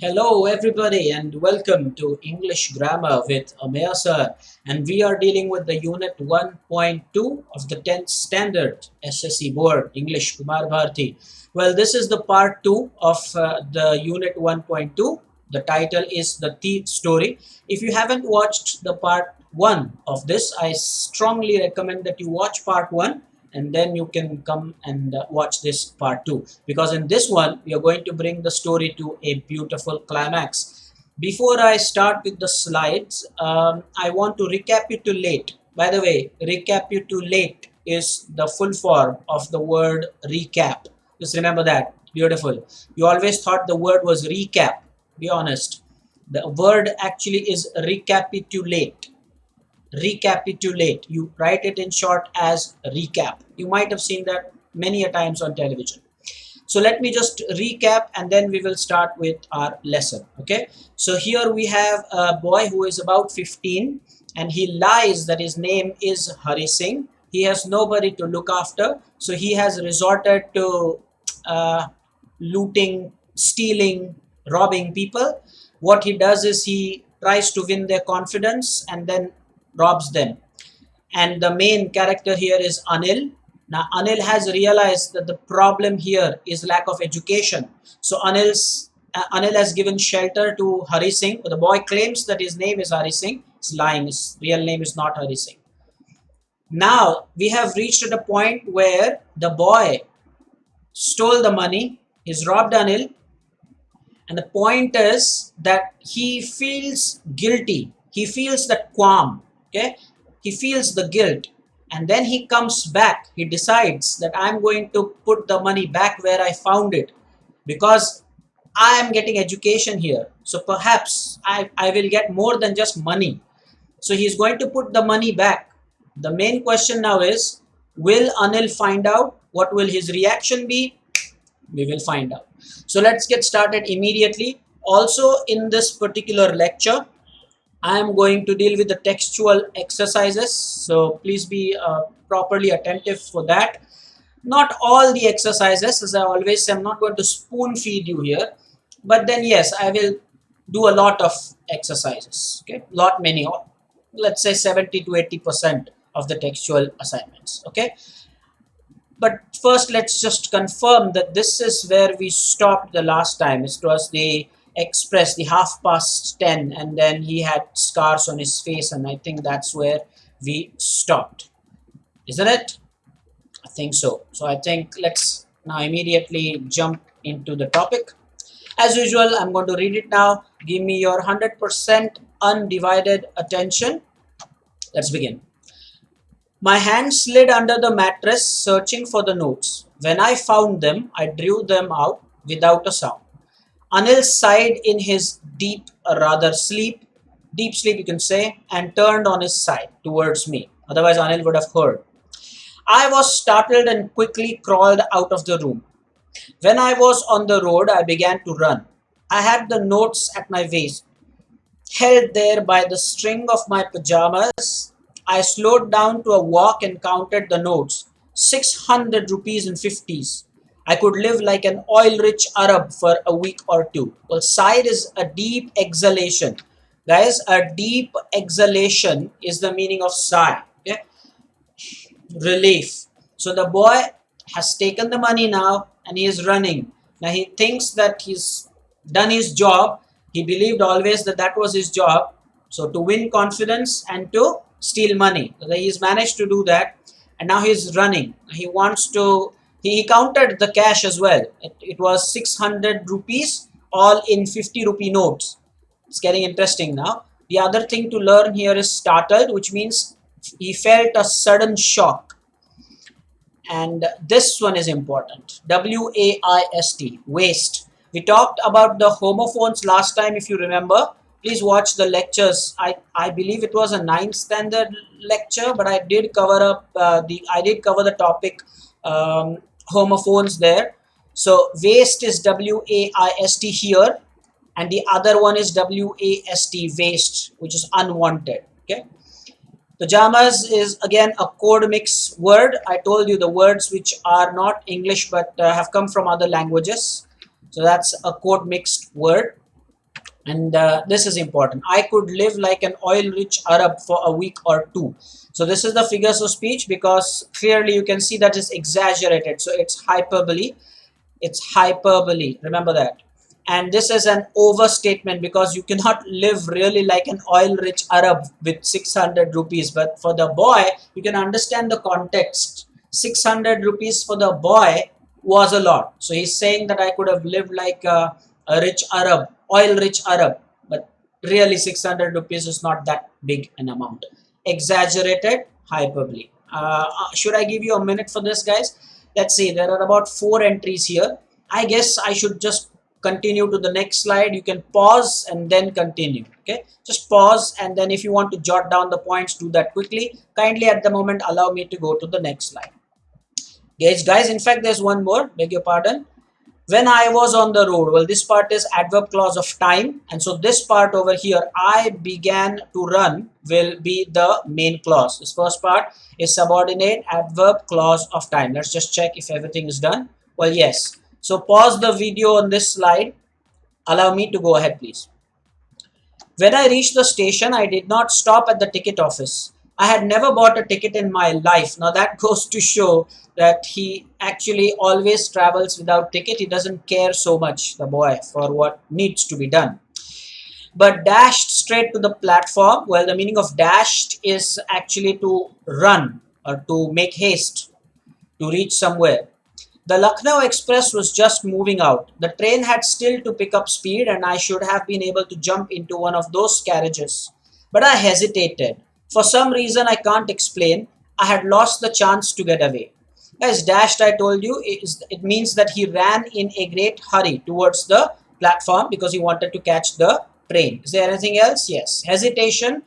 Hello everybody and welcome to English Grammar with Ameya sir, and we are dealing with the unit 1.2 of the 10th standard SSC board English Kumarbharati. Well, this is the part 2 of the unit 1.2. The title is The Thief Story. If you haven't watched the part 1 of this, I strongly recommend that you watch part 1 and then you can come and watch this part 2, because in this one we are going to bring the story to a beautiful climax. Before I start with the slides, I want to recapitulate. By the way, recapitulate is the full form of the word recap. Just remember that. Beautiful. You always thought the word was recap. Be honest. The word actually is recapitulate. Recapitulate, you write it in short as recap. You might have seen that many a times on television. So let me just recap and then we will start with our lesson. Okay, so here we have a boy who is about 15 and he lies that his name is Hari Singh. He has nobody to look after, so he has resorted to looting, stealing, robbing people. What he does is he tries to win their confidence and then robs them. And the main character here is Anil. Now Anil has realized that the problem here is lack of education. So Anil has given shelter to Hari Singh. The boy claims that his name is Hari Singh. It's lying. His real name is not Hari Singh. Now we have reached at a point where the boy stole the money. He's robbed Anil. And the point is that he feels guilty. He feels that qualm. Okay, he feels the guilt, and then he comes back. He decides that I'm going to put the money back where I found it, because I am getting education here, so perhaps I will get more than just money. So he's going to put the money back. The main question now is, will Anil find out? What will his reaction be? We will find out. So let's get started immediately. Also, in this particular lecture, I am going to deal with the textual exercises, so please be properly attentive for that. Not all the exercises, as I always say, I'm not going to spoon feed you here, but then yes, I will do a lot of exercises. Okay, many, let's say 70 to 80% of the textual assignments. Okay, but first let's just confirm that this is where we stopped the last time. It was the express, the 10:30, and then he had scars on his face, and I think that's where we stopped, isn't it? I think so. So I think let's now immediately jump into the topic. As usual, I'm going to read it now. Give me your 100% undivided attention. Let's begin. My hand slid under the mattress, searching for the notes. When I found them, I drew them out without a sound. Anil sighed in his deep sleep you can say, and turned on his side towards me. Otherwise, Anil would have heard. I was startled and quickly crawled out of the room. When I was on the road, I began to run. I had the notes at my waist, held there by the string of my pajamas. I slowed down to a walk and counted the notes. 600 rupees in 50s. I could live like an oil-rich Arab for a week or two. Well, sigh is a deep exhalation. Guys, a deep exhalation is the meaning of sigh. Okay? Relief. So the boy has taken the money now and he is running. Now he thinks that he's done his job. He believed always that that was his job. So to win confidence and to steal money. So he's managed to do that, and now he's running. He wants to, he counted the cash as well. It was 600 rupees, all in 50 rupee notes. It's getting interesting now. The other thing to learn here is startled, which means he felt a sudden shock. And this one is important. W-A-I-S-T, waist. We talked about the homophones last time, if you remember. Please watch the lectures. I believe it was a 9th standard lecture, but I did cover up the topic homophones there. So waist is W-A-I-S-T here, and the other one is W-A-S-T, waist, which is unwanted. Okay. Pajamas is again a code mix word. I told you the words which are not English but have come from other languages. So that's a code mixed word. And this is important. I could live like an oil-rich Arab for a week or two. So this is the figures of speech, because clearly you can see that is exaggerated. So it's hyperbole. It's hyperbole. Remember that. And this is an overstatement, because you cannot live really like an oil-rich Arab with 600 rupees. But for the boy, you can understand the context. 600 rupees for the boy was a lot. So he's saying that I could have lived like a rich Arab, oil-rich Arab. But really 600 rupees is not that big an amount. Exaggerated, hyperbole. Should I give you a minute for this, guys? Let's see, there are about 4 entries here. I guess I should just continue to the next slide. You can pause and then continue. Okay, just pause, and then if you want to jot down the points, do that quickly. Kindly at the moment allow me to go to the next slide. Guys, in fact there's one more, beg your pardon. When I was on the road, well, this part is adverb clause of time, and so this part over here, I began to run, will be the main clause. This first part is subordinate adverb clause of time. Let's just check if everything is done. Well, yes. So pause the video on this slide. Allow me to go ahead, please. When I reached the station, I did not stop at the ticket office. I had never bought a ticket in my life. Now that goes to show that he actually always travels without ticket. He doesn't care so much, the boy, for what needs to be done. But dashed straight to the platform. Well, the meaning of dashed is actually to run or to make haste, to reach somewhere. The Lucknow Express was just moving out. The train had still to pick up speed, and I should have been able to jump into one of those carriages. But I hesitated. For some reason I can't explain, I had lost the chance to get away. Guys, dashed, I told you, it means that he ran in a great hurry towards the platform because he wanted to catch the train. Is there anything else? Yes. Hesitation.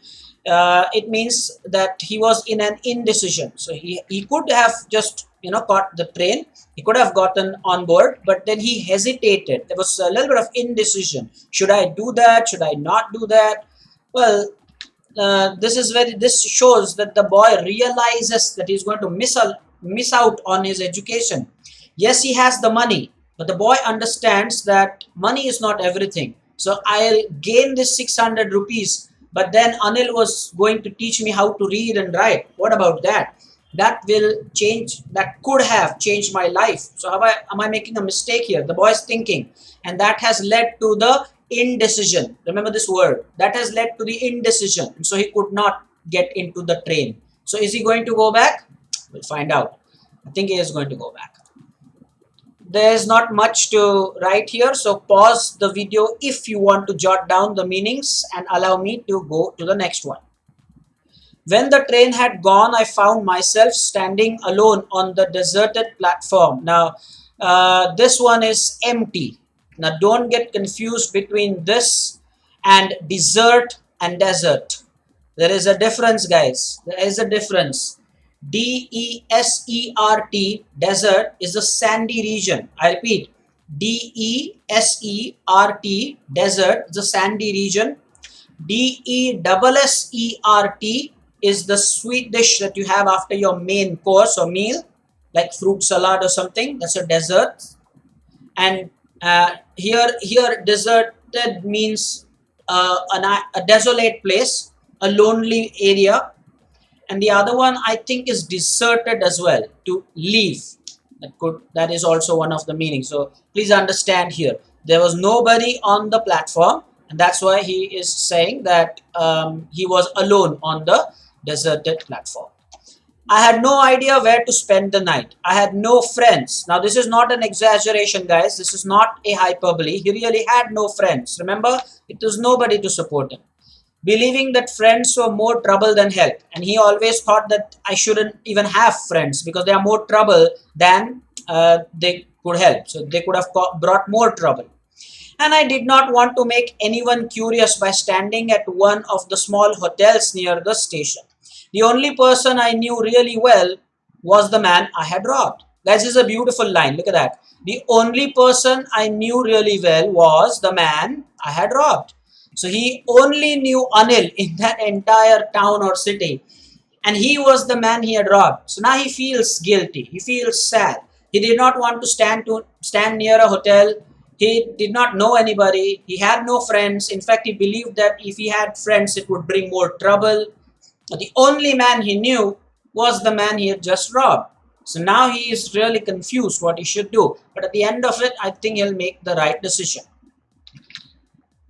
It means that he was in an indecision. So he could have just caught the train. He could have gotten on board, but then he hesitated. There was a little bit of indecision. Should I do that? Should I not do that? Well, this shows that the boy realizes that he's going to miss out on his education. Yes, he has the money, but the boy understands that money is not everything. So I'll gain this 600 rupees, but then Anil was going to teach me how to read and write. What about that? That will change, that could have changed my life. So am I making a mistake here? The boy is thinking, and that has led to the indecision. Remember this word, that has led to the indecision, and so he could not get into the train. So is he going to go back? We'll find out. I think he is going to go back. There's not much to write here, so pause the video if you want to jot down the meanings, and allow me to go to the next one. When the train had gone, I found myself standing alone on the deserted platform. Now, this one is empty. Now, don't get confused between this and desert and desert. There is a difference, guys. There is a difference. D-E-S-E-R-T, desert, is a sandy region. I repeat, D-E-S-E-R-T, desert, is a sandy region. D-E-S-S-E-R-T is the sweet dish that you have after your main course or meal, like fruit salad or something. That's a dessert. And here deserted means a desolate place, a lonely area. And the other one I think is deserted as well, to leave. That is also one of the meanings. So please understand here, there was nobody on the platform, and that's why he is saying that he was alone on the deserted platform. I had no idea where to spend the night. I had no friends. Now this is not an exaggeration, guys. This is not a hyperbole. He really had no friends. Remember, it was nobody to support him. Believing that friends were more trouble than help. And he always thought that I shouldn't even have friends because they are more trouble than they could help. So they could have brought more trouble. And I did not want to make anyone curious by standing at one of the small hotels near the station. The only person I knew really well was the man I had robbed. That is a beautiful line. Look at that. The only person I knew really well was the man I had robbed. So he only knew Anil in that entire town or city. And he was the man he had robbed. So now he feels guilty. He feels sad. He did not want to stand near a hotel He did not know anybody. He had no friends. In fact, he believed that if he had friends, it would bring more trouble. The only man he knew was the man he had just robbed. So now he is really confused what he should do. But at the end of it, I think he'll make the right decision.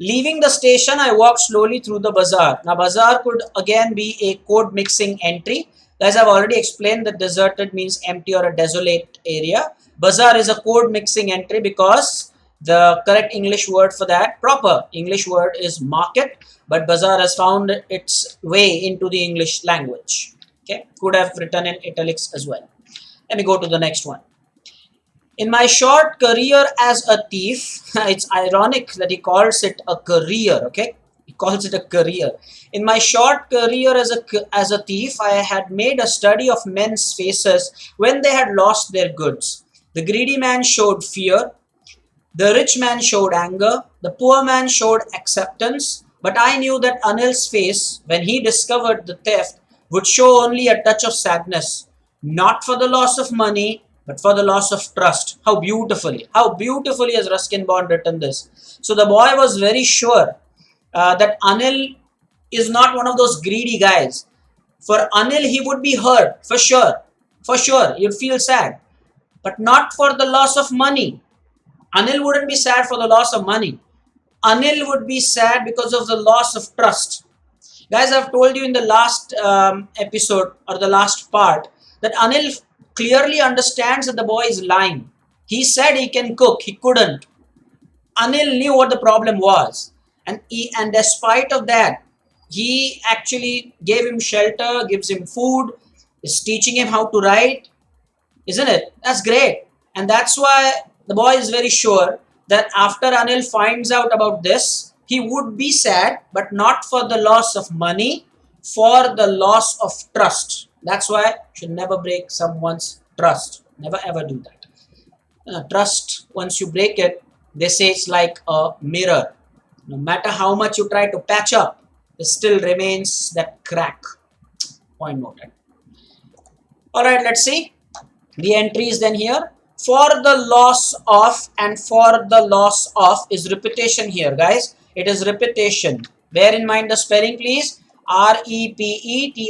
Leaving the station, I walked slowly through the bazaar. Now, bazaar could again be a code mixing entry. Guys, I've already explained that deserted means empty or a desolate area. Bazaar is a code mixing entry because the correct English word for that, proper English word, is market, but bazaar has found its way into the English language. Okay, could have written in italics as well. Let me go to the next one. In my short career as a thief, it's ironic that he calls it a career, okay? He calls it a career. In my short career as a thief, I had made a study of men's faces when they had lost their goods. The greedy man showed fear. The rich man showed anger. The poor man showed acceptance. But I knew that Anil's face, when he discovered the theft, would show only a touch of sadness, not for the loss of money, but for the loss of trust. How beautifully has Ruskin Bond written this. So the boy was very sure that Anil is not one of those greedy guys. For Anil, he would be hurt, for sure. For sure, you'd feel sad. But not for the loss of money. Anil wouldn't be sad for the loss of money. Anil would be sad because of the loss of trust. Guys, I've told you in the last episode or the last part that Anil clearly understands that the boy is lying. He said he can cook, he couldn't. Anil knew what the problem was, and despite of that, he actually gave him shelter, gives him food, is teaching him how to write, isn't it? That's great, and that's why the boy is very sure that after Anil finds out about this, he would be sad, but not for the loss of money, for the loss of trust. That's why you should never break someone's trust. Never ever do that. Trust, once you break it, they say it's like a mirror. No matter how much you try to patch up, there still remains that crack. Point noted. Alright, let's see. The entries then here. For the loss of and for the loss of is repetition here, guys. It is repetition. Bear in mind the spelling, please. R-E-P-E-T-I-T-I-O-N.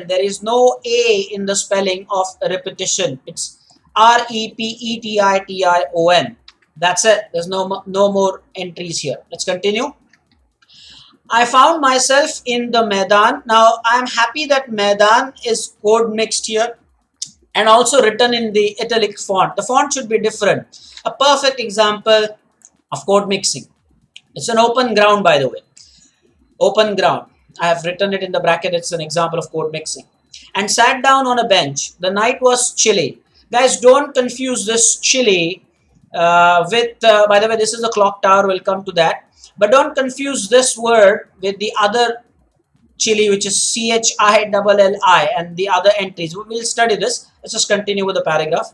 There is no A in the spelling of repetition. It's R-E-P-E-T-I-T-I-O-N. That's it. There's no more entries here. Let's continue. I found myself in the Maidan. Now, I'm happy that Maidan is code mixed here and also written in the italic font. The font should be different. A perfect example of code mixing. It's an open ground, by the way. Open ground. I have written it in the bracket. It's an example of code mixing. And sat down on a bench. The night was chilly. Guys, don't confuse this chilly with, by the way, this is a clock tower. We'll come to that. But don't confuse this word with the other chilly, which is C-H-I-L-L-I, and the other entries. We'll study this. Let's just continue with the paragraph.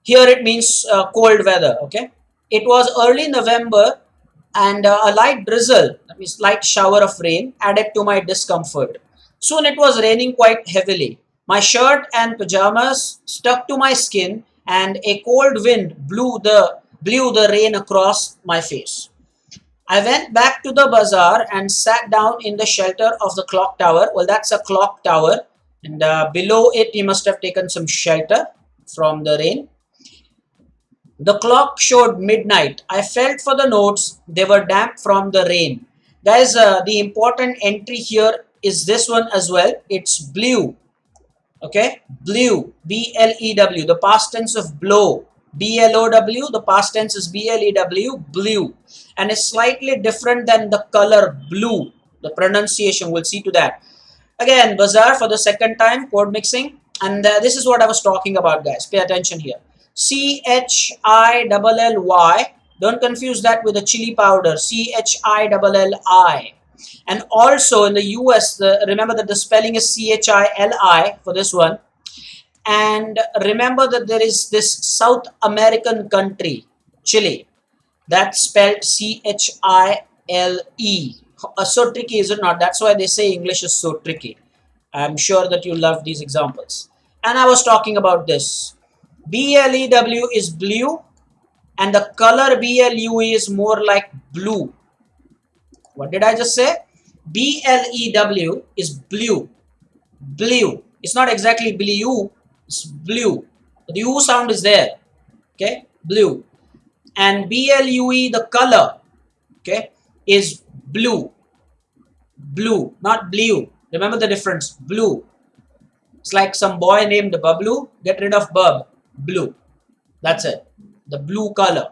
Here it means cold weather, okay? It was early November and a light drizzle, that means light shower of rain, added to my discomfort. Soon it was raining quite heavily. My shirt and pajamas stuck to my skin and a cold wind blew the rain across my face. I went back to the bazaar and sat down in the shelter of the clock tower. Well, that's a clock tower, and below it he must have taken some shelter from the rain. The clock showed midnight. I felt for the notes. They were damp from the rain. Guys, the important entry here is this one as well. It's blew. Okay, blew. B-L-E-W. The past tense of blow. B-L-O-W. The past tense is B-L-E-W. Blew. And it's slightly different than the color blue. The pronunciation, we'll see to that. Again, bazaar for the second time, code mixing. And this is what I was talking about, guys. Pay attention here. C-H-I-L-L-Y. Don't confuse that with the chili powder. C-H-I-L-L-I. And also in the US, remember that the spelling is C-H-I-L-I for this one. And remember that there is this South American country, Chile, that's spelled C-H-I-L-E. So tricky, is it not? That's why they say English is so tricky. I'm sure that you love these examples. And I was talking about this. B-L-E-W is blue. and the color BLUE is more like blue. What did I just say? BLEW is blue. Blue. It's not exactly blue, it's blue. The U sound is there. Okay, blue. And BLUE, the color, okay, is blue. Blue, not blue. Remember the difference. Blue. It's like some boy named Bablu. Get rid of Bub. Blue. That's it. The blue color.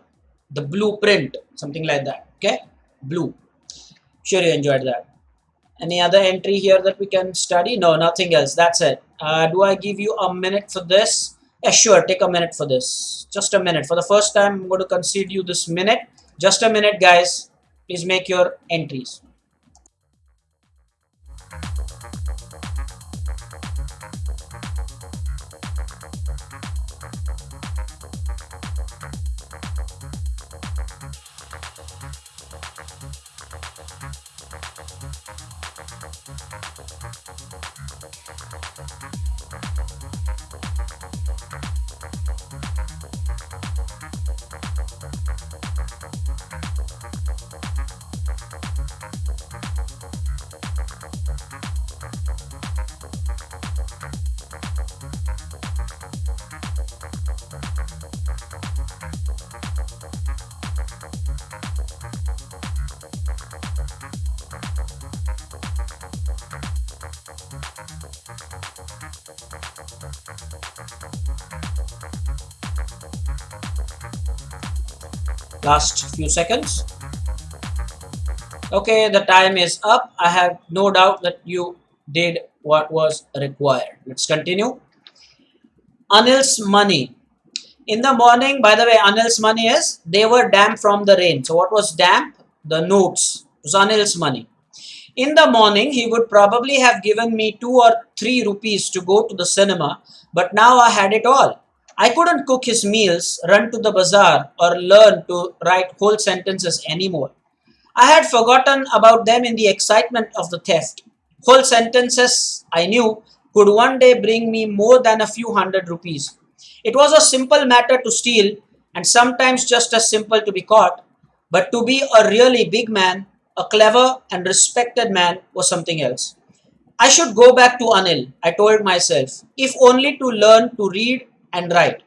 The blueprint. Something like that. Okay? Blue. Sure you enjoyed that. Any other entry here that we can study? No, nothing else. That's it. Do I give you a minute for this? Yeah, sure. Take a minute for this. Just a minute. For the first time, I'm going to concede you this minute. Just a minute, guys. Please make your entries. Last few seconds. Okay, the time is up. I have no doubt that you did what was required. Let's continue. Anil's money. In the morning, by the way, Anil's money is they were damp from the rain. So what was damp? The notes. It was Anil's money. In the morning, he would probably have given me 2 or 3 rupees to go to the cinema, but now I had it all. I couldn't cook his meals, run to the bazaar, or learn to write whole sentences anymore. I had forgotten about them in the excitement of the theft. Whole sentences, I knew, could one day bring me more than a few hundred rupees. It was a simple matter to steal, and sometimes just as simple to be caught. But to be a really big man, a clever and respected man, was something else. I should go back to Anil, I told myself, if only to learn to read and write.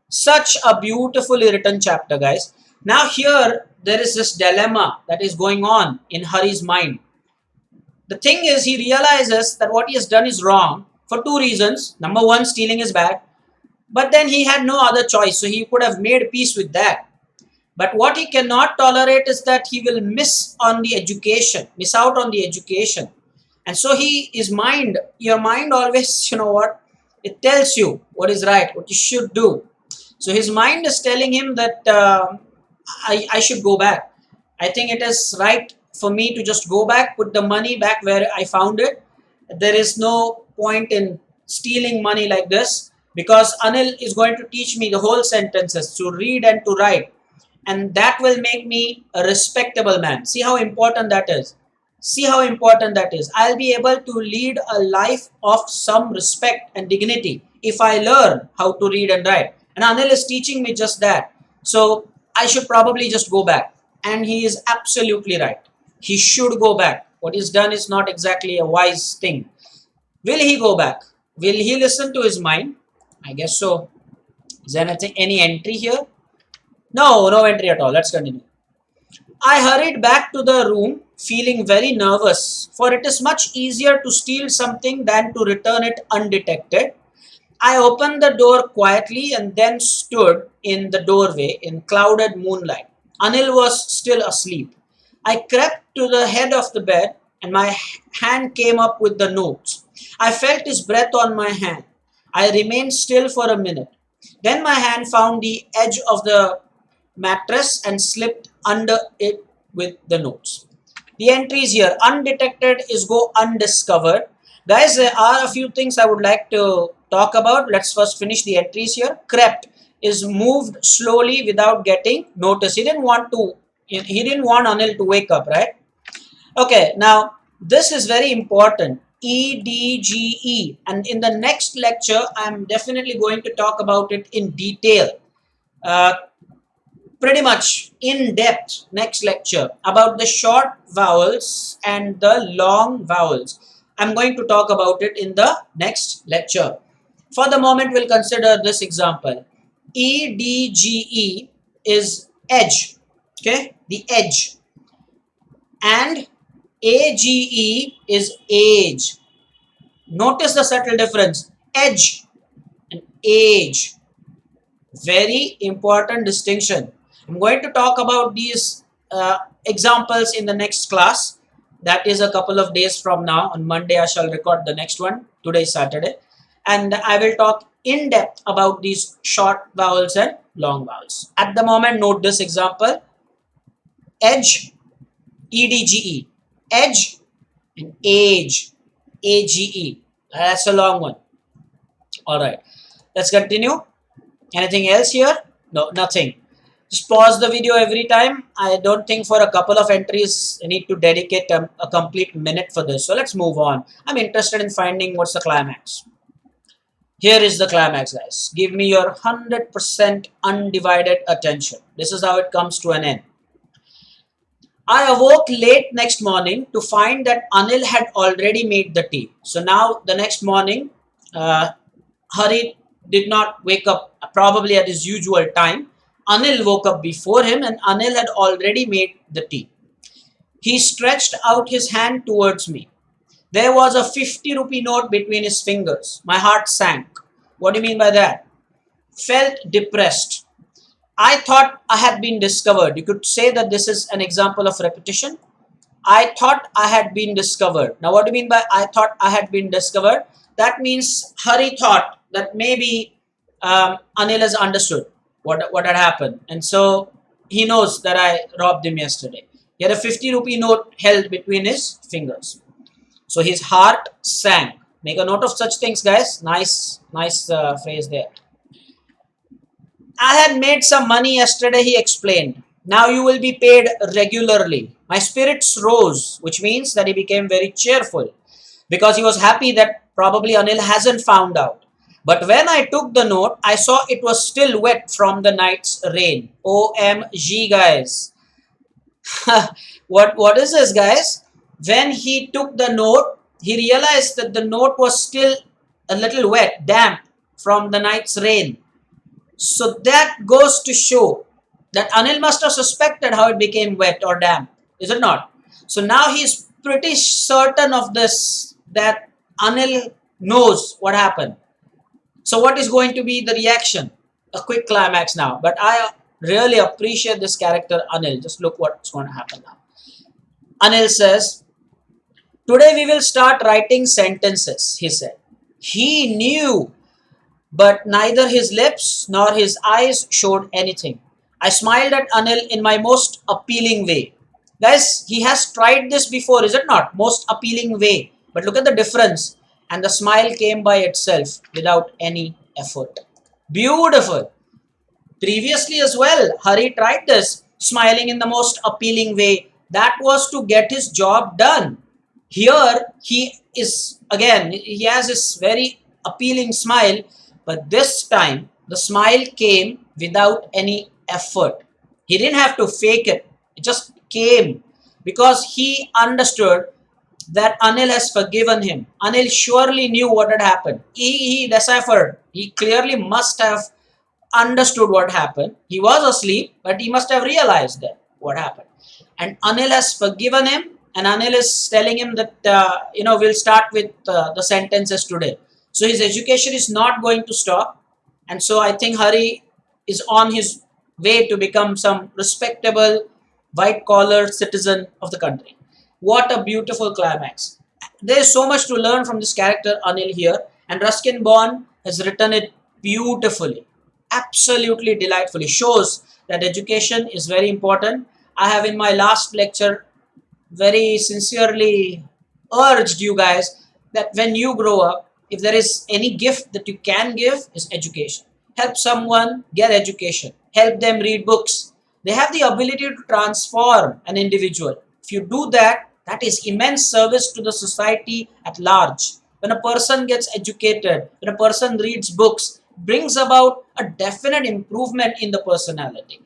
Such a beautifully written chapter, guys. Now, here there is this dilemma that is going on in Hari's mind. The thing is, he realizes that what he has done is wrong for two reasons. Number one, stealing is bad, but then he had no other choice, so he could have made peace with that. But what he cannot tolerate is that he will miss out on the education. And so his mind, your mind always, you know what, it tells you what is right, what you should do. So his mind is telling him that I should go back. I think it is right for me to just go back, put the money back where I found it. There is no point in stealing money like this, because Anil is going to teach me the whole sentences to read and to write. And that will make me a respectable man. See how important that is. See how important that is. I'll be able to lead a life of some respect and dignity if I learn how to read and write. And Anil is teaching me just that. So I should probably just go back. And he is absolutely right. He should go back. What he's done is not exactly a wise thing. Will he go back? Will he listen to his mind? I guess so. Is there any entry here? No entry at all. Let's continue. I hurried back to the room feeling very nervous, for it is much easier to steal something than to return it undetected. I opened the door quietly and then stood in the doorway in clouded moonlight. Anil was still asleep. I crept to the head of the bed and my hand came up with the notes. I felt his breath on my hand. I remained still for a minute. Then my hand found the edge of the mattress and slipped under it with the notes. The entries here: undetected is go undiscovered. Guys, there are a few things I would like to talk about. Let's first finish the entries here. Crept is moved slowly without getting noticed. He didn't want Anil to wake up, right? Okay, now this is very important. EDGE, and in the next lecture I'm definitely going to talk about it in detail. pretty much in depth next lecture about the short vowels and the long vowels. I'm going to talk about it in the next lecture. For the moment, we'll consider this example. EDGE is edge, okay, the edge, and AGE is age. Notice the subtle difference, edge and age. Very important distinction. I'm going to talk about these examples in the next class. That is a couple of days from now. On Monday, I shall record the next one. Today is Saturday. And I will talk in depth about these short vowels and long vowels. At the moment, note this example. Edge, EDGE. Edge and age, AGE. That's a long one. All right. Let's continue. Anything else here? No, nothing. Just pause the video every time. I don't think for a couple of entries I need to dedicate a complete minute for this. So let's move on. I'm interested in finding what's the climax. Here is the climax, guys. Give me your 100% undivided attention. This is how it comes to an end. I awoke late next morning to find that Anil had already made the tea. So now the next morning, Hari did not wake up probably at his usual time. Anil woke up before him and Anil had already made the tea. He stretched out his hand towards me. There was a 50 rupee note between his fingers. My heart sank. What do you mean by that? Felt depressed. I thought I had been discovered. You could say that this is an example of repetition. I thought I had been discovered. Now what do you mean by I thought I had been discovered? That means Hari thought that maybe Anil has understood what had happened. And so he knows that I robbed him yesterday. He had a 50 rupee note held between his fingers. So his heart sank. Make a note of such things, guys. Nice phrase there. I had made some money yesterday, he explained. Now you will be paid regularly. My spirits rose, which means that he became very cheerful because he was happy that probably Anil hasn't found out. But when I took the note, I saw it was still wet from the night's rain. OMG, guys. What is this, guys? When he took the note, he realized that the note was still a little wet, damp from the night's rain. So that goes to show that Anil must have suspected how it became wet or damp, is it not? So now he's pretty certain of this, that Anil knows what happened. So what is going to be the reaction? A quick climax now. But I really appreciate this character Anil. Just look what's going to happen now. Anil says, today we will start writing sentences, he said. He knew, but neither his lips nor his eyes showed anything. I smiled at Anil in my most appealing way. Guys, he has tried this before, is it not? Most appealing way. But look at the difference. And the smile came by itself without any effort. Beautiful. Previously as well, Hari tried this, smiling in the most appealing way. That was to get his job done. Here, he is, again, he has this very appealing smile, but this time, the smile came without any effort. He didn't have to fake it. It just came because he understood that Anil has forgiven him. Anil surely knew what had happened. He deciphered. He clearly must have understood what happened. He was asleep, but he must have realized that what happened. And Anil has forgiven him, and Anil is telling him that, we'll start with the sentences today. So his education is not going to stop. And so I think Hari is on his way to become some respectable, white-collar citizen of the country. What a beautiful climax. There is so much to learn from this character Anil here. And Ruskin Bond has written it beautifully. Absolutely delightfully. Shows that education is very important. I have in my last lecture very sincerely urged you guys that when you grow up, if there is any gift that you can give, is education. Help someone get education. Help them read books. They have the ability to transform an individual. If you do that, that is immense service to the society at large. When a person gets educated, when a person reads books, brings about a definite improvement in the personality.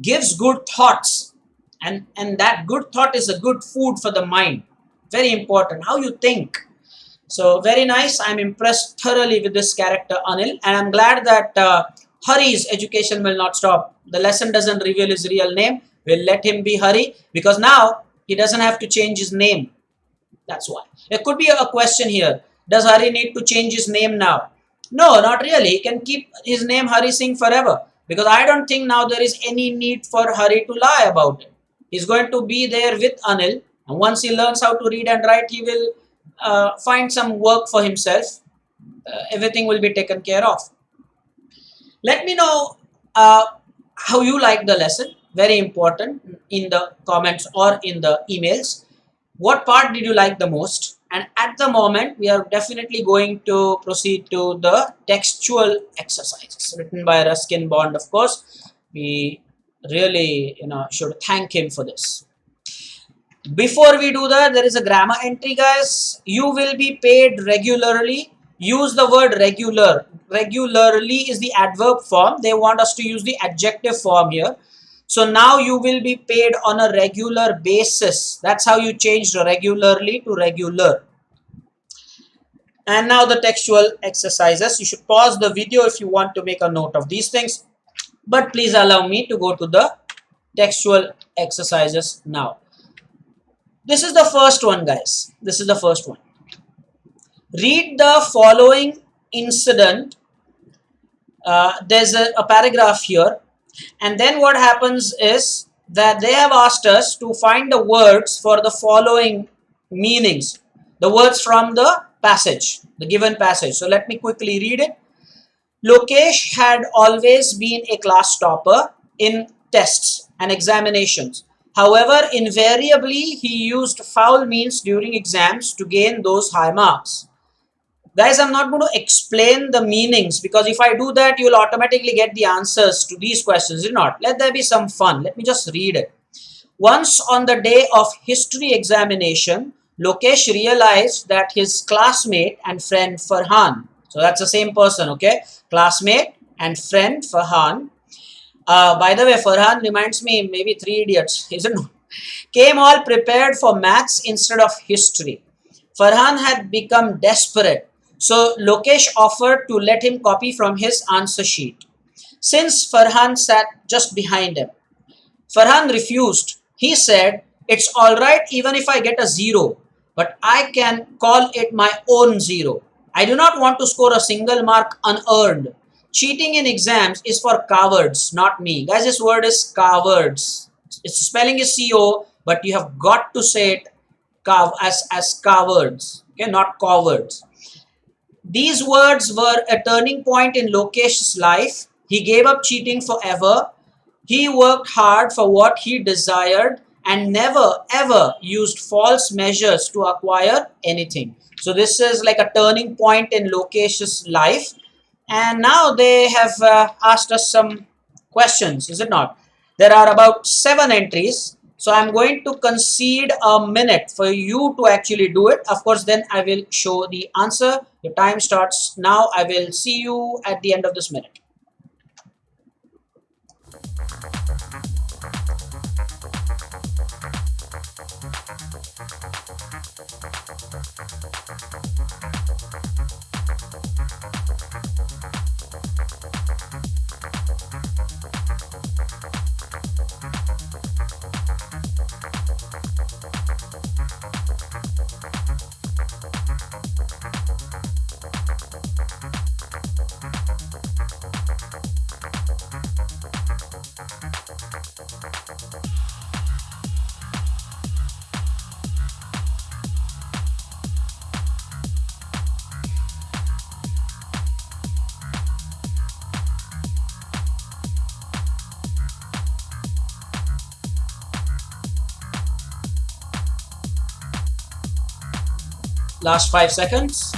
gives good thoughts, and that good thought is a good food for the mind. Very important how you think. So very nice. I'm impressed thoroughly with this character Anil, and I'm glad that Hari's education will not stop. The lesson doesn't reveal his real name. We'll let him be Hari, because now he doesn't have to change his name. That's why. There could be a question here. Does Hari need to change his name now? No, not really. He can keep his name Hari Singh forever, because I don't think now there is any need for Hari to lie about it. He's going to be there with Anil, and once he learns how to read and write, he will find some work for himself. Everything will be taken care of. Let me know how you like the lesson. Very important, in the comments or in the emails. What part did you like the most? And at the moment, we are definitely going to proceed to the textual exercises written by Ruskin Bond, of course. We really, should thank him for this. Before we do that, there is a grammar entry, guys. You will be paid regularly. Use the word regular. Regularly is the adverb form. They want us to use the adjective form here. So now you will be paid on a regular basis. That's how you changed regularly to regular. And now the textual exercises. You should pause the video if you want to make a note of these things. But please allow me to go to the textual exercises now. This is the first one, guys. This is the first one. Read the following incident. There's a paragraph here. And then what happens is that they have asked us to find the words for the following meanings. The words from the passage, the given passage. So let me quickly read it. Lokesh had always been a class topper in tests and examinations. However, invariably he used foul means during exams to gain those high marks. Guys, I'm not going to explain the meanings, because if I do that, you'll automatically get the answers to these questions. Did not. Let there be some fun. Let me just read it. Once on the day of history examination, Lokesh realized that his classmate and friend Farhan, so that's the same person, okay? Classmate and friend Farhan. By the way, Farhan reminds me maybe Three Idiots, isn't it? Came all prepared for maths instead of history. Farhan had become desperate, so Lokesh offered to let him copy from his answer sheet, since Farhan sat just behind him. Farhan refused. He said, "It's alright even if I get a 0, but I can call it my own 0. I do not want to score a single mark unearned. Cheating in exams is for cowards, not me." Guys, this word is cowards. Its spelling is CO, but you have got to say it as cowards, okay, not cowards. These words were a turning point in Lokesh's life. He gave up cheating forever. He worked hard for what he desired and never ever used false measures to acquire anything. So this is like a turning point in Lokesh's life. And now they have asked us some questions, is it not? There are about 7 entries. So I'm going to concede a minute for you to actually do it. Of course, then I will show the answer. Your time starts now. I will see you at the end of this minute. Last 5 seconds.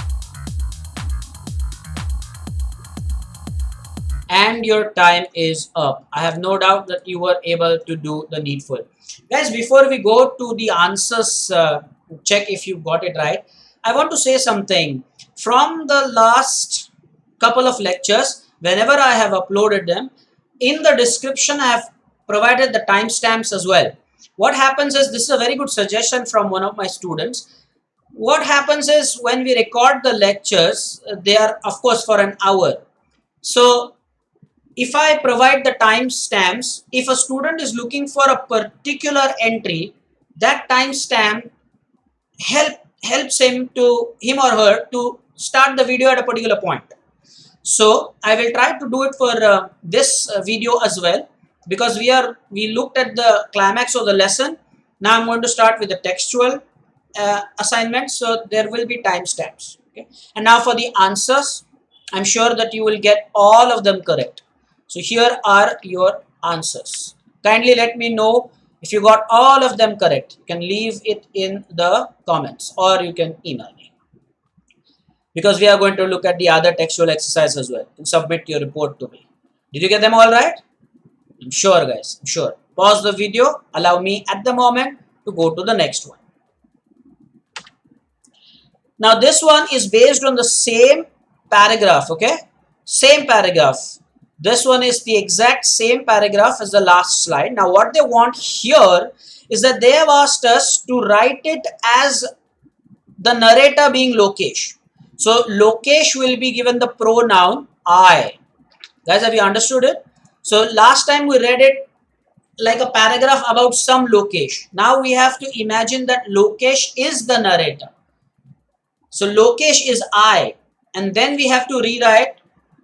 And your time is up. I have no doubt that you were able to do the needful. Guys, before we go to the answers, check if you got it right, I want to say something. From the last couple of lectures, whenever I have uploaded them, in the description I have provided the timestamps as well. What happens is, this is a very good suggestion from one of my students. What happens is, when we record the lectures, they are of course for an hour. So if I provide the timestamps, if a student is looking for a particular entry, that timestamp helps him or her to start the video at a particular point. So I will try to do it for this video as well, because we looked at the climax of the lesson. Now I'm going to start with the textual assignment, so there will be timestamps. Okay, and now for the answers, I'm sure that you will get all of them correct. So here are your answers. Kindly let me know if you got all of them correct. You can leave it in the comments or you can email me, because we are going to look at the other textual exercise as well and submit your report to me. Did you get them all right? I'm sure, guys. I'm sure. Pause the video. Allow me at the moment to go to the next one. Now this one is based on the same paragraph, okay? Same paragraph. This one is the exact same paragraph as the last slide. Now what they want here is that they have asked us to write it as the narrator being Lokesh. So Lokesh will be given the pronoun I. Guys, have you understood it? So last time we read it like a paragraph about some Lokesh. Now we have to imagine that Lokesh is the narrator. So Lokesh is I, and then we have to rewrite,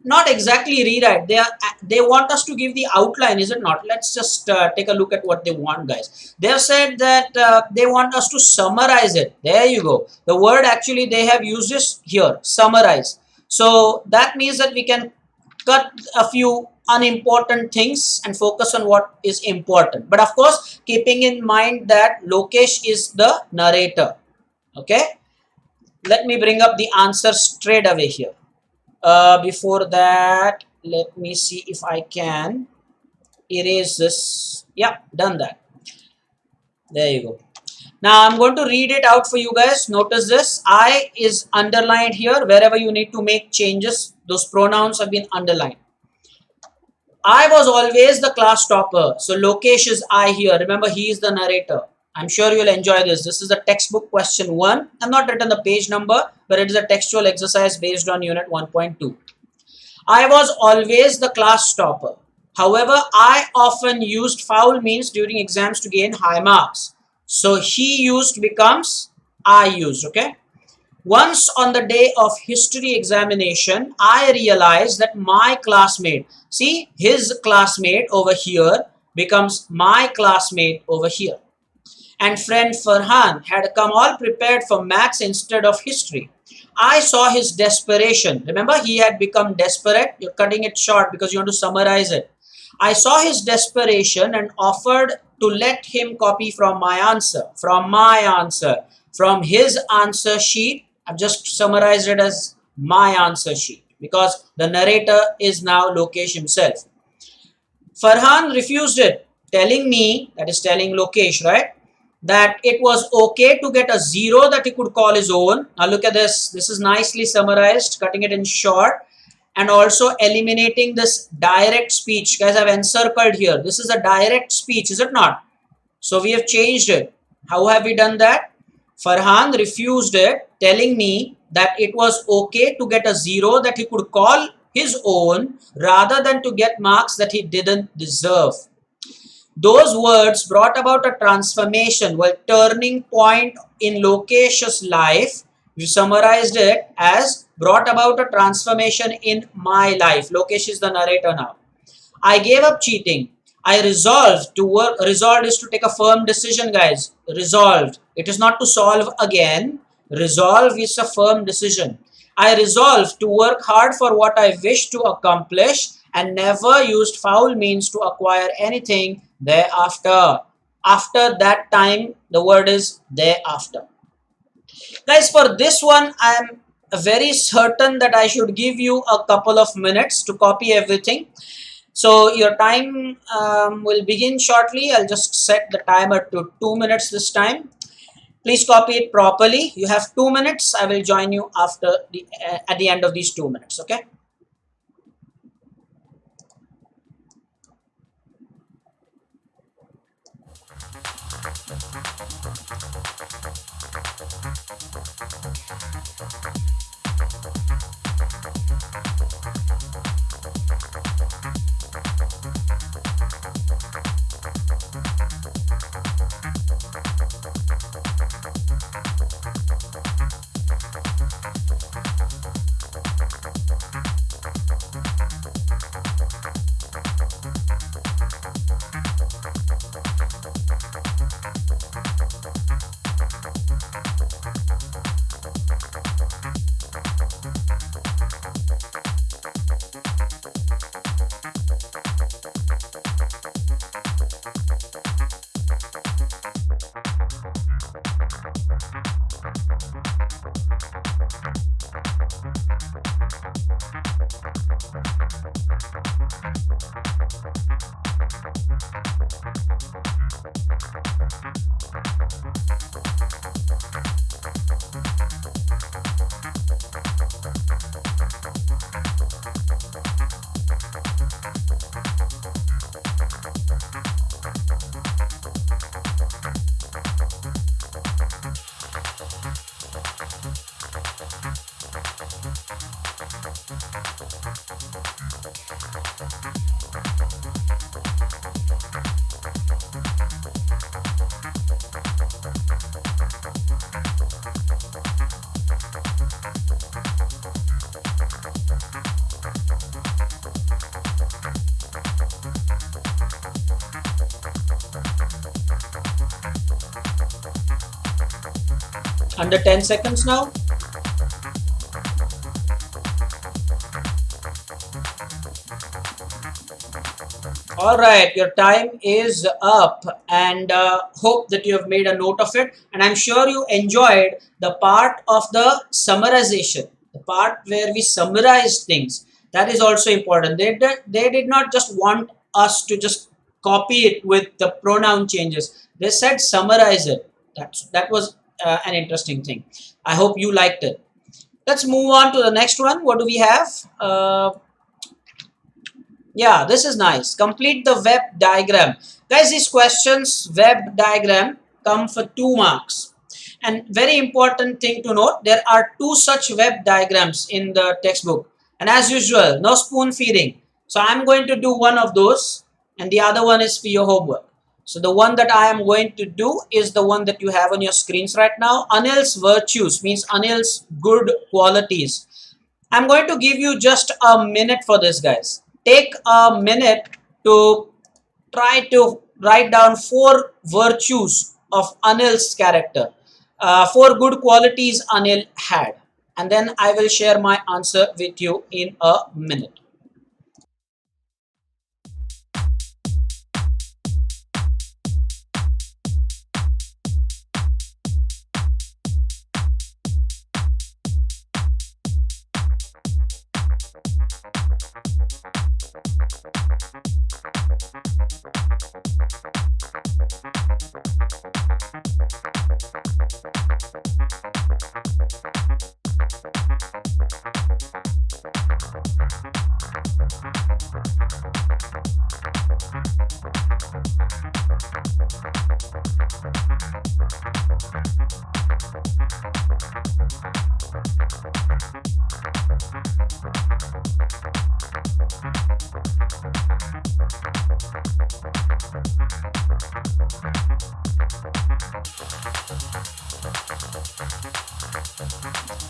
not exactly rewrite, they want us to give the outline, is it not? Let's just take a look at what they want, guys. They have said that they want us to summarize it. There you go. The word actually they have used is here, summarize. So that means that we can cut a few unimportant things and focus on what is important. But of course, keeping in mind that Lokesh is the narrator. Okay. Let me bring up the answer straight away here. Before that, let me see if I can erase this. Yeah, done that. There you go. Now I'm going to read it out for you guys. Notice this. I is underlined here. Wherever you need to make changes, those pronouns have been underlined. I was always the class topper. So Lokesh is I here. Remember, he is the narrator. I'm sure you'll enjoy this. This is the textbook question 1. I've not written the page number, but it is a textual exercise based on unit 1.2. I was always the class topper. However, I often used foul means during exams to gain high marks. So he used becomes I used, okay? Once on the day of history examination, I realized that my classmate, see, his classmate over here becomes my classmate over here. And friend Farhan had come all prepared for maths instead of history. I saw his desperation. Remember, he had become desperate. You're cutting it short because you want to summarize it. I saw his desperation and offered to let him copy from my answer, from his answer sheet. I've just summarized it as my answer sheet because the narrator is now Lokesh himself. Farhan refused it, telling me, that is telling Lokesh, right, that it was okay to get a 0 that he could call his own. Now look at this. This is nicely summarized, cutting it in short and also eliminating this direct speech. Guys, I've encircled here. This is a direct speech, is it not? So we have changed it. How have we done that? Farhan refused it, telling me that it was okay to get a 0 that he could call his own rather than to get marks that he didn't deserve. Those words brought about a transformation, well, turning point in Lokesh's life. We summarized it as brought about a transformation in my life. Lokesh is the narrator now. I gave up cheating. I resolved to work. Resolved is to take a firm decision, guys. Resolved. It is not to solve again. Resolve is a firm decision. I resolved to work hard for what I wish to accomplish and never used foul means to acquire anything thereafter. After that time, the word is thereafter. Guys, for this one, I am very certain that I should give you a couple of minutes to copy everything. So your time will begin shortly. I'll just set the timer to 2 minutes this time. Please copy it properly. You have 2 minutes. I will join you after at the end of these 2 minutes. Okay. Under 10 seconds now. All right, your time is up, and hope that you have made a note of it. And I'm sure you enjoyed the part of the summarization, the part where we summarize things. That is also important. They did not just want us to just copy it with the pronoun changes. They said summarize it. That was an interesting thing. I hope you liked it. Let's move on to the next one. What do we have? Yeah, this is nice. Complete the web diagram. Guys, these questions, web diagram, come for 2 marks. And very important thing to note, there are 2 such web diagrams in the textbook. And as usual, no spoon feeding. So I'm going to do one of those and the other one is for your homework. So the one that I am going to do is the one that you have on your screens right now. Anil's virtues means Anil's good qualities. I'm going to give you just a minute for this, guys. Take a minute to try to write down 4 virtues of Anil's character. 4 good qualities Anil had. And then I will share my answer with you in a minute.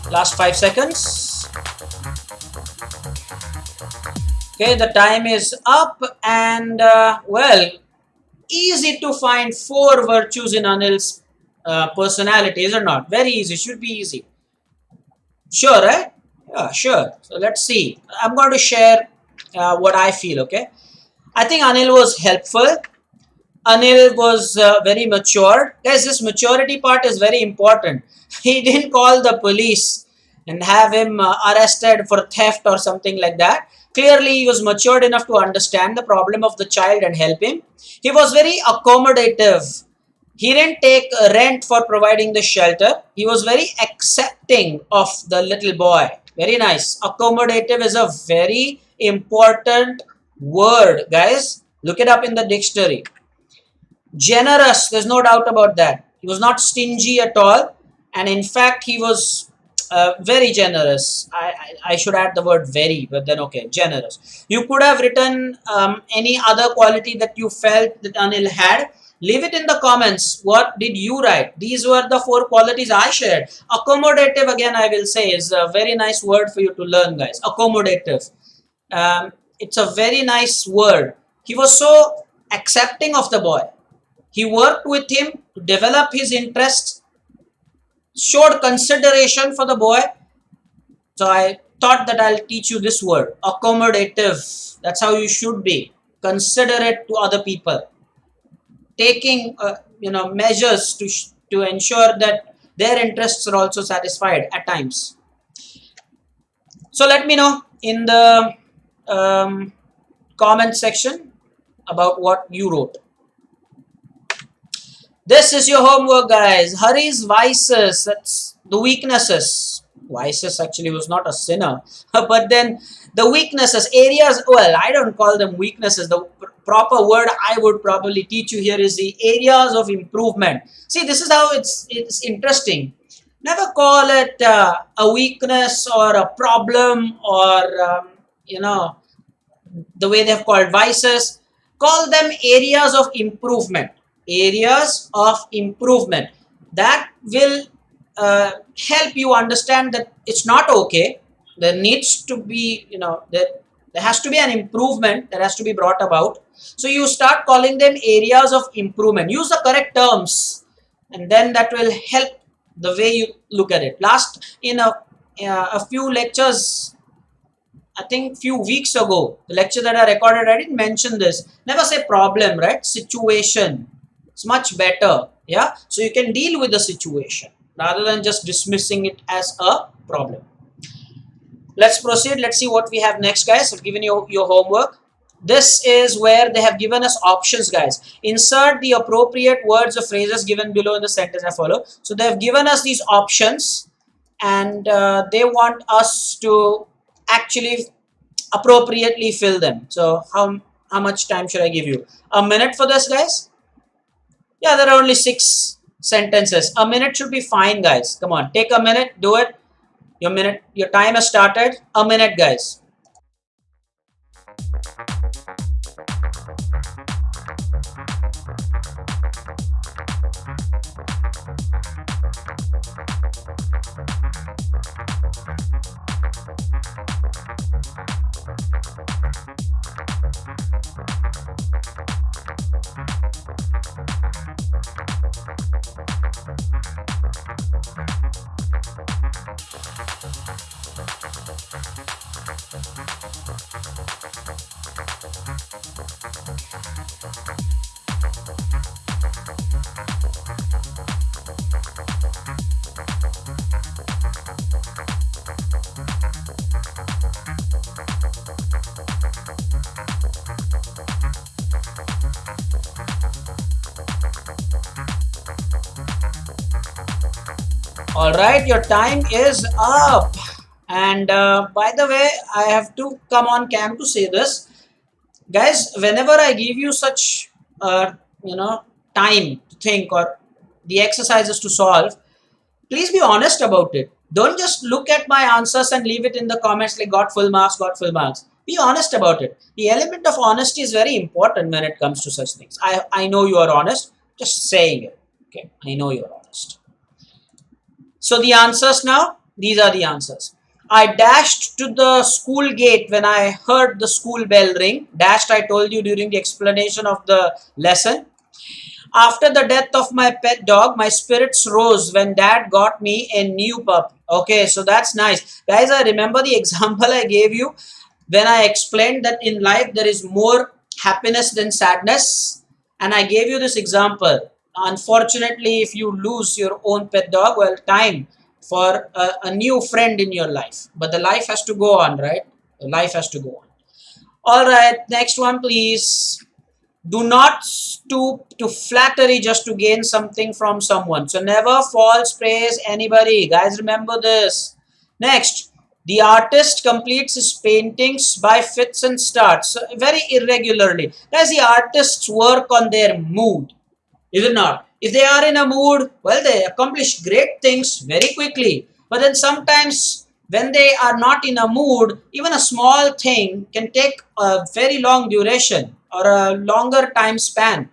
Last 5 seconds. Okay, the time is up and well, easy to find 4 virtues in Anil's personality, is it not? Very easy, should be easy. Sure, right? Yeah, sure. So let's see. I'm going to share what I feel, okay? I think Anil was helpful. Anil was very mature. Guys, this maturity part is very important. He didn't call the police and have him arrested for theft or something like that. Clearly, he was matured enough to understand the problem of the child and help him. He was very accommodative. He didn't take rent for providing the shelter. He was very accepting of the little boy. Very nice. Accommodative is a very important word, guys. Look it up in the dictionary. Generous, there's no doubt about that. He was not stingy at all, and in fact he was very generous. I should add the word very, but then okay, generous. You could have written any other quality that you felt that Anil had. Leave it in the comments. What did you write? These were the 4 qualities I shared. Accommodative, again I will say, is a very nice word for you to learn, guys. Accommodative. It's a very nice word. He was so accepting of the boy. He worked with him to develop his interests, showed consideration for the boy. So I thought that I'll teach you this word, accommodative. That's how you should be, considerate to other people, taking measures to ensure that their interests are also satisfied at times. So let me know in the comment section about what you wrote. This is your homework, guys. Hari's vices, that's the weaknesses. Vices actually was not a sinner. But then the weaknesses, areas, well, I don't call them weaknesses. The proper word I would probably teach you here is the areas of improvement. See, this is how it's interesting. Never call it a weakness or a problem or, the way they've called vices. Call them areas of improvement. Areas of improvement that will help you understand that it's not okay. There needs to be, there has to be an improvement that has to be brought about. So you start calling them areas of improvement. Use the correct terms, and then that will help the way you look at it. Last in a few lectures, I think few weeks ago, the lecture that I recorded, I didn't mention this. Never say problem, right? Situation. It's much better. Yeah. So you can deal with the situation rather than just dismissing it as a problem. Let's proceed. Let's see what we have next, guys. I've given you your homework. This is where they have given us options, guys. Insert the appropriate words or phrases given below in the sentence I follow. So they have given us these options, and they want us to actually appropriately fill them. So how much time should I give you? A minute for this, guys? Yeah, there are only 6 sentences. A minute should be fine, guys. Come on, take a minute, do it. Your time has started. A minute, guys. All right, your time is up. And by the way, I have to come on cam to say this, guys. Whenever I give you such, you know, time to think or the exercises to solve, please be honest about it. Don't just look at my answers and leave it in the comments like got full marks, got full marks. Be honest about it. The element of honesty is very important when it comes to such things. I know you are honest. Just saying it. Okay, I know you are honest. So the answers now, these are the answers. I dashed to the school gate when I heard the school bell ring. Dashed, I told you during the explanation of the lesson. After the death of my pet dog, my spirits rose when dad got me a new pup. Okay, so that's nice. Guys, I remember the example I gave you when I explained that in life there is more happiness than sadness. And I gave you this example. Unfortunately, if you lose your own pet dog, well, time for a new friend in your life. But the life has to go on, right? The life has to go on. All right, next one, please. Do not stoop to flattery just to gain something from someone. So never false praise anybody. Guys, remember this. Next, the artist completes his paintings by fits and starts. So very irregularly. Guys, the artists work on their mood. Is it not? If they are in a mood, well, they accomplish great things very quickly. But then sometimes when they are not in a mood, even a small thing can take a very long duration or a longer time span.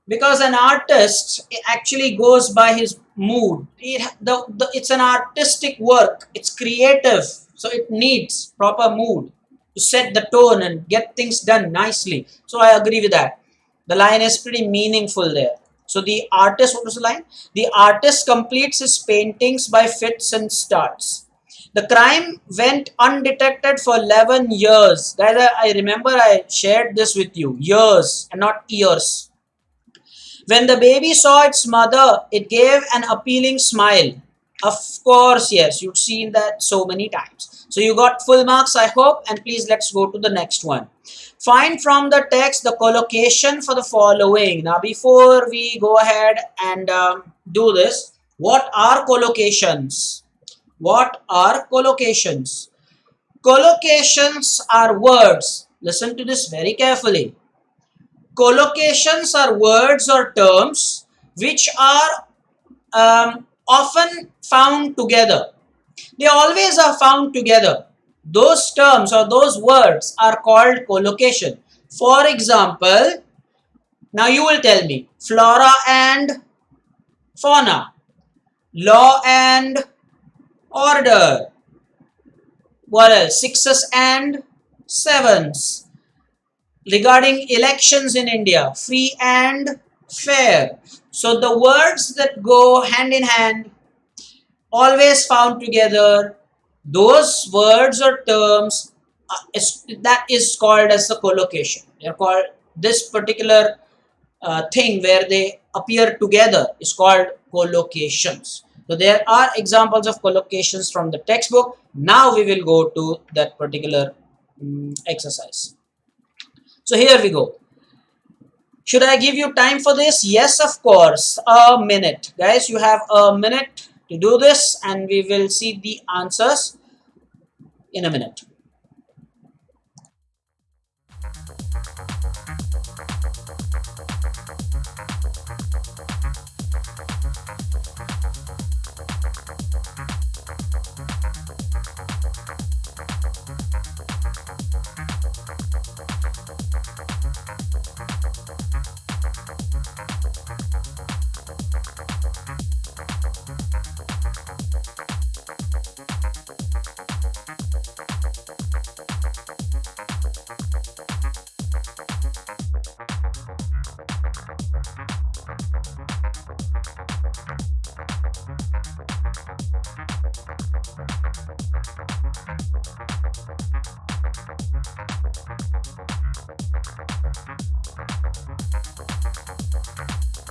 Because an artist actually goes by his mood. It's an artistic work. It's creative. So it needs proper mood to set the tone and get things done nicely. So I agree with that. The line is pretty meaningful there. So the artist, what was the line? The artist completes his paintings by fits and starts. The crime went undetected for 11 years. Guys, I remember I shared this with you. Years and not years. When the baby saw its mother, it gave an appealing smile. Of course, yes, you've seen that so many times. So you got full marks, I hope, and please let's go to the next one. Find from the text the collocation for the following. Now, before we go ahead and do this, what are collocations? What are collocations? Collocations are words. Listen to this very carefully. Collocations are words or terms which are often found together. They always are found together. Those terms or those words are called collocation. For example, now you will tell me flora and fauna, law and order, what else? Sixes and sevens. Regarding elections in India, free and fair. So the words that go hand in hand always found together, those words or terms that is called as the collocation. They are called, this particular thing where they appear together is called collocations. So there are examples of collocations from the textbook. Now we will go to that particular exercise. So here we go. Should I give you time for this? Yes, of course. A minute. Guys, you have a minute to do this and we will see the answers in a minute.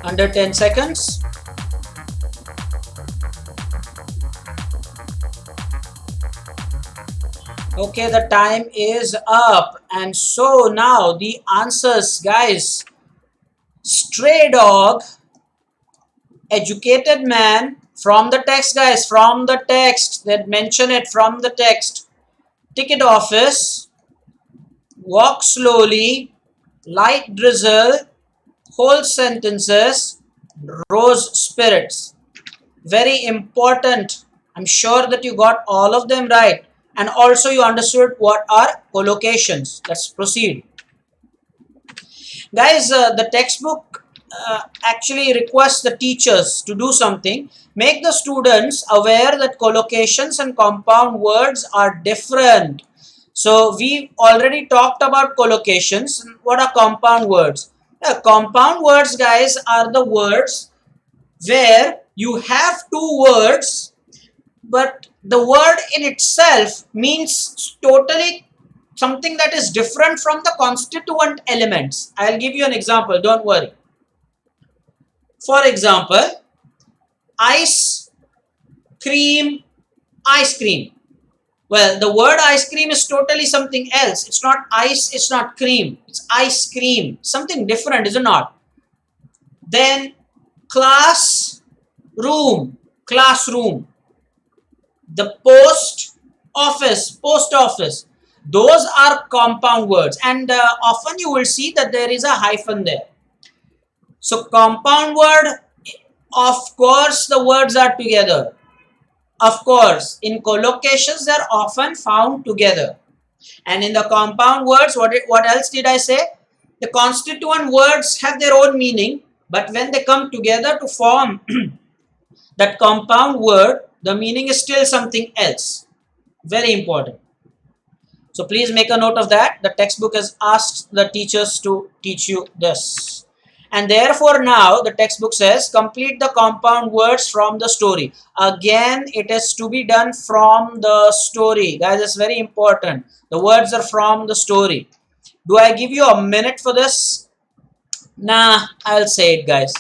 Under 10 seconds. Okay, the time is up. And so now the answers, guys. Stray dog, educated man, from the text, guys, from the text, that mention it from the text. Ticket office, walk slowly, light drizzle, whole sentences, rose spirits. Very important. I'm sure that you got all of them right. And also you understood what are collocations. Let's proceed. Guys, the textbook actually requests the teachers to do something. Make the students aware that collocations and compound words are different. So we already talked about collocations. What are compound words? Compound words, guys, are the words where you have two words, but the word in itself means totally something that is different from the constituent elements. I'll give you an example, don't worry. For example, ice cream, ice cream. Well, the word ice cream is totally something else. It's not ice, it's not cream. It's ice cream. Something different, is it not? Then classroom, classroom. The post office. Those are compound words. And often you will see that there is a hyphen there. So compound word, of course, the words are together. Of course, in collocations, they are often found together. And in the compound words, what else did I say? The constituent words have their own meaning, but when they come together to form that compound word, the meaning is still something else. Very important. So please make a note of that. The textbook has asked the teachers to teach you this. And therefore now the textbook says complete the compound words from the story. Again, it is to be done from the story. Guys, it's very important. The words are from the story. Do I give you a minute for this? Nah, I'll say it, guys.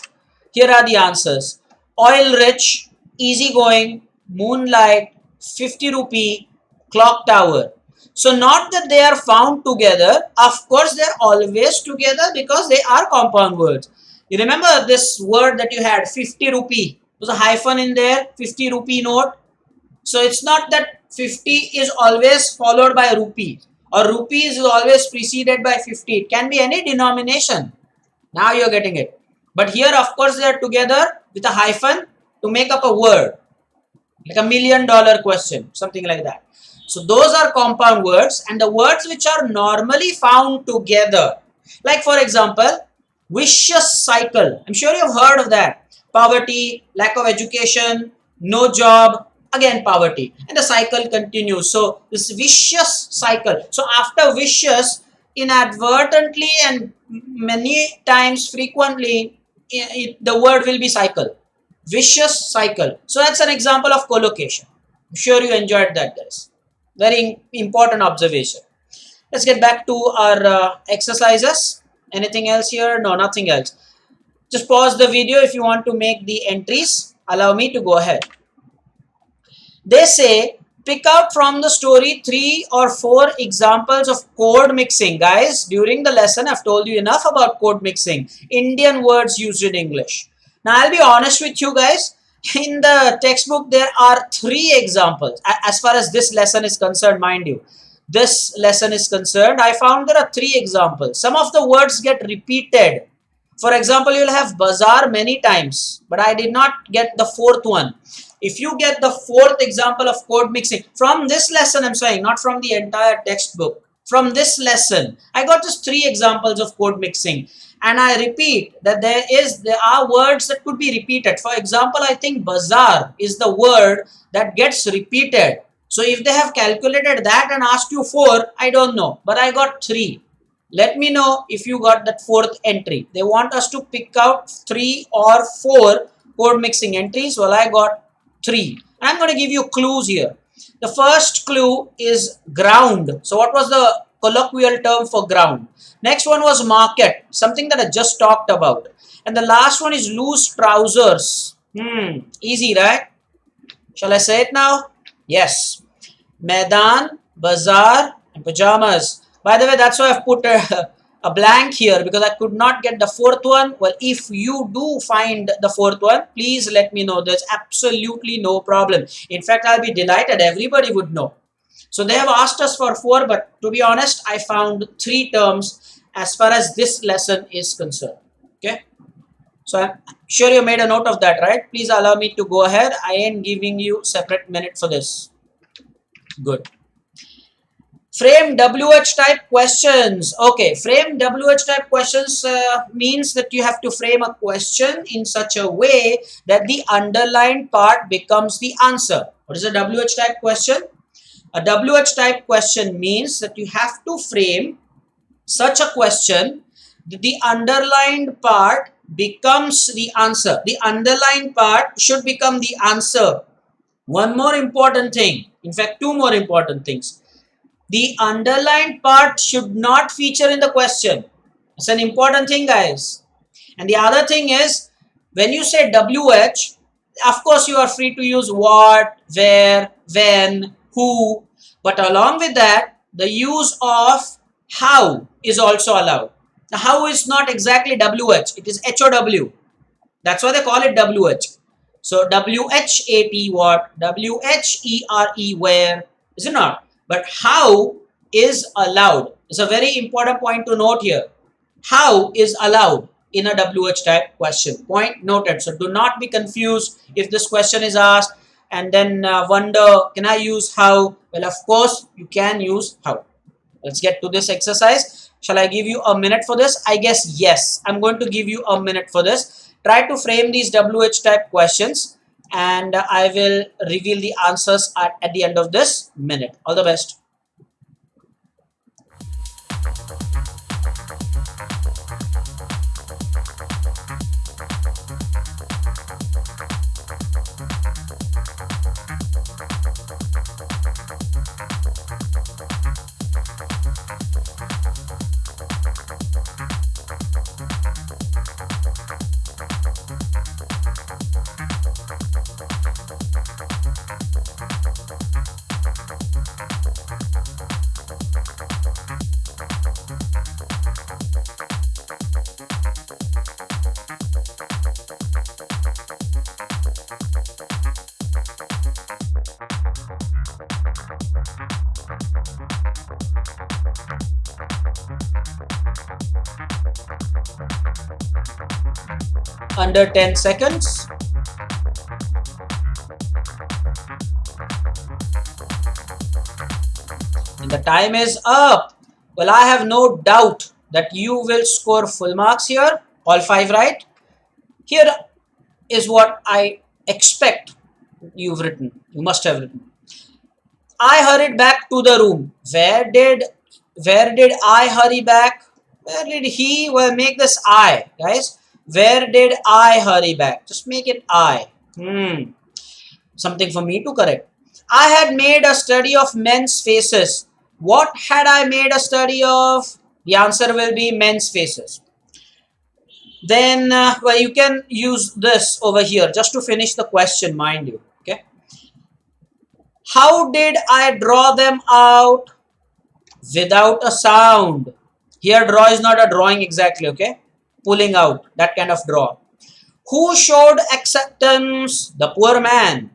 Here are the answers. Oil rich, easygoing, moonlight, 50 rupee, clock tower. So not that they are found together. Of course, they are always together because they are compound words. You remember this word that you had, 50 rupee. There's a hyphen in there, 50 rupee note. So it's not that 50 is always followed by rupees or rupees is always preceded by 50. It can be any denomination. Now you're getting it. But here, of course, they are together with a hyphen to make up a word. Like $1 million question, something like that. So those are compound words, and the words which are normally found together. Like for example, vicious cycle. I'm sure you've heard of that. Poverty, lack of education, no job, again poverty. And the cycle continues. So this vicious cycle. So after vicious, inadvertently and many times frequently, the word will be cycle. vicious cycle. So that's an example of collocation. I'm sure you enjoyed that, guys. Very important observation. Let's get back to our exercises. Anything else here? No, nothing else. Just pause the video if you want to make the entries. Allow me to go ahead. They say pick out from the story 3 or 4 examples of code mixing. Guys, during the lesson I've told you enough about code mixing. Indian words used in English. Now I'll be honest with you guys. In the textbook there are 3 examples. As far as this lesson is concerned, mind you. This lesson is concerned, I found there are 3 examples. Some of the words get repeated. For example, you'll have bazaar many times, but I did not get the 4th one. If you get the 4th example of code mixing from this lesson, I'm saying, not from the entire textbook, from this lesson, I got just 3 examples of code mixing. And I repeat that there are words that could be repeated. For example, I think bazaar is the word that gets repeated. So if they have calculated that and asked you 4, I don't know, but I got 3. Let me know if you got that 4th entry. They want us to pick out 3 or 4 code mixing entries. Well, I got 3. And I'm going to give you clues here. The first clue is ground. So what was the colloquial term for ground? Next one was market, something that I just talked about. And the last one is loose trousers. Easy, right? Shall I say it now? Yes. Maidan, bazaar, and pajamas. By the way, that's why I've put a blank here because I could not get the 4th one. Well, if you do find the 4th one, please let me know. There's absolutely no problem. In fact, I'll be delighted. Everybody would know. So they have asked us for 4, but to be honest, I found 3 terms as far as this lesson is concerned. Okay. So I'm sure you made a note of that, right? Please allow me to go ahead. I ain't giving you separate minute for this. Good. Frame WH type questions. Okay, frame WH type questions means that you have to frame a question in such a way that the underlined part becomes the answer. What is a WH type question? A WH type question means that you have to frame such a question that the underlined part becomes the answer. The underlined part should become the answer. One more important thing, in fact, 2 more important things. The underlined part should not feature in the question. It's an important thing, guys. And the other thing is, when you say WH, of course you are free to use what, where, when, who. But along with that, the use of how is also allowed. Now, how is not exactly WH. It is HOW. That's why they call it WH. So WHAT what? WHERE where? Is it not? But how is allowed. It's a very important point to note here. How is allowed in a WH type question. Point noted. So do not be confused if this question is asked and then wonder, can I use how? Well, of course, you can use how. Let's get to this exercise. Shall I give you a minute for this? I guess yes. I'm going to give you a minute for this. Try to frame these WH type questions and I will reveal the answers at the end of this minute. All the best. Under 10 seconds. And the time is up. Well, I have no doubt that you will score full marks here. All 5 right. Here is what I expect you've written. You must have written. I hurried back to the room. Where did I hurry back? Where did he? Well, make this I, guys. Where did I hurry back? Just make it I. Something for me to correct. I had made a study of men's faces. What had I made a study of? The answer will be men's faces. Then, well, you can use this over here just to finish the question, mind you. Okay. How did I draw them out? Without a sound. Here, draw is not a drawing exactly, okay? Pulling out, that kind of draw. Who showed acceptance? The poor man.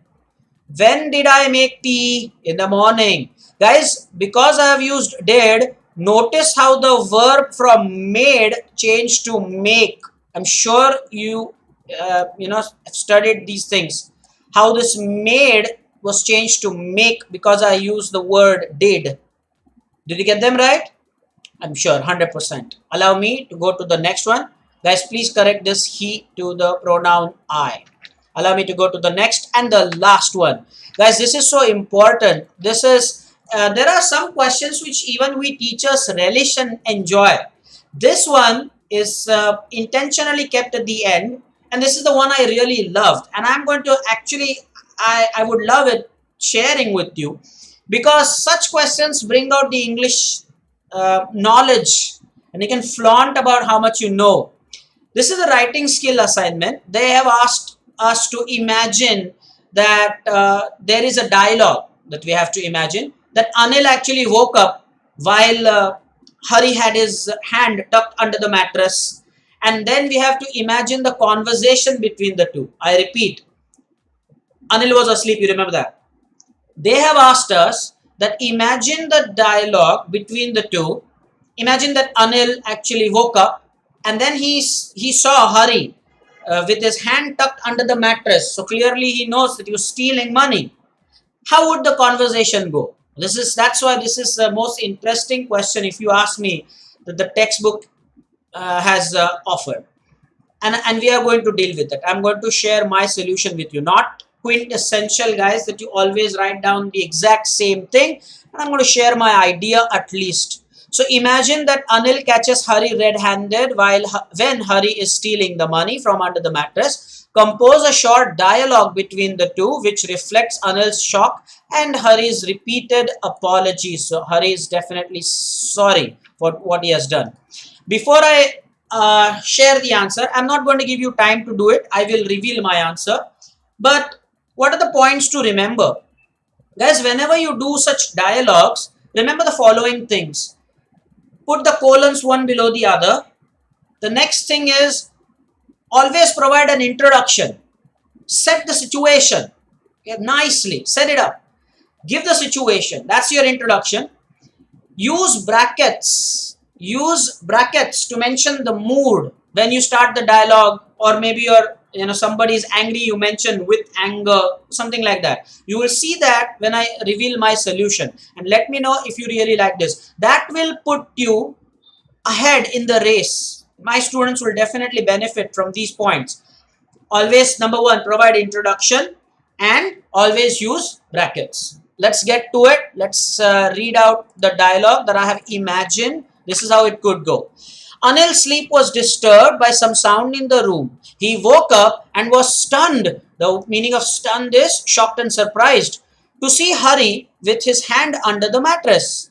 When did I make tea? In the morning. Guys, because I have used did, notice how the verb from made changed to make. I'm sure you, studied these things. How this made was changed to make because I used the word did. Did you get them right? I'm sure 100%. Allow me to go to the next one. Guys, please correct this he to the pronoun I. Allow me to go to the next and the last one. Guys, this is so important. This is, there are some questions which even we teachers relish and enjoy. This one is intentionally kept at the end. And this is the one I really loved. And I'm going to actually, I would love it sharing with you. Because such questions bring out the English knowledge and you can flaunt about how much you know. This is a writing skill assignment. They have asked us to imagine that there is a dialogue that we have to imagine that Anil actually woke up while Hari had his hand tucked under the mattress, and then we have to imagine the conversation between the two. I repeat, Anil was asleep, you remember that. They have asked us that imagine the dialogue between the two. Imagine that Anil actually woke up and then he saw Hari with his hand tucked under the mattress. So clearly he knows that he was stealing money. How would the conversation go? That's why this is the most interesting question, if you ask me, that the textbook has offered. And we are going to deal with it. I'm going to share my solution with you. Not quintessential, guys, that you always write down the exact same thing. And I'm going to share my idea at least. So imagine that Anil catches Hari red-handed when Hari is stealing the money from under the mattress. Compose a short dialogue between the two which reflects Anil's shock and Hari's repeated apologies. So Hari is definitely sorry for what he has done. Before I share the answer, I'm not going to give you time to do it. I will reveal my answer. But what are the points to remember? Guys, whenever you do such dialogues, remember the following things. Put the colons one below the other. The next thing is always provide an introduction. Set the situation. Okay, nicely. Set it up. Give the situation. That's your introduction. Use brackets. Use brackets to mention the mood when you start the dialogue, or maybe somebody is angry, you mention with anger, something like that. You will see that when I reveal my solution, and let me know if you really like this. That will put you ahead in the race. My students will definitely benefit from these points. Always, number one, provide introduction and always use brackets. Let's get to it. Let's read out the dialogue that I have imagined. This is how it could go. Anil's sleep was disturbed by some sound in the room. He woke up and was stunned. The meaning of stunned is shocked and surprised to see Hari with his hand under the mattress.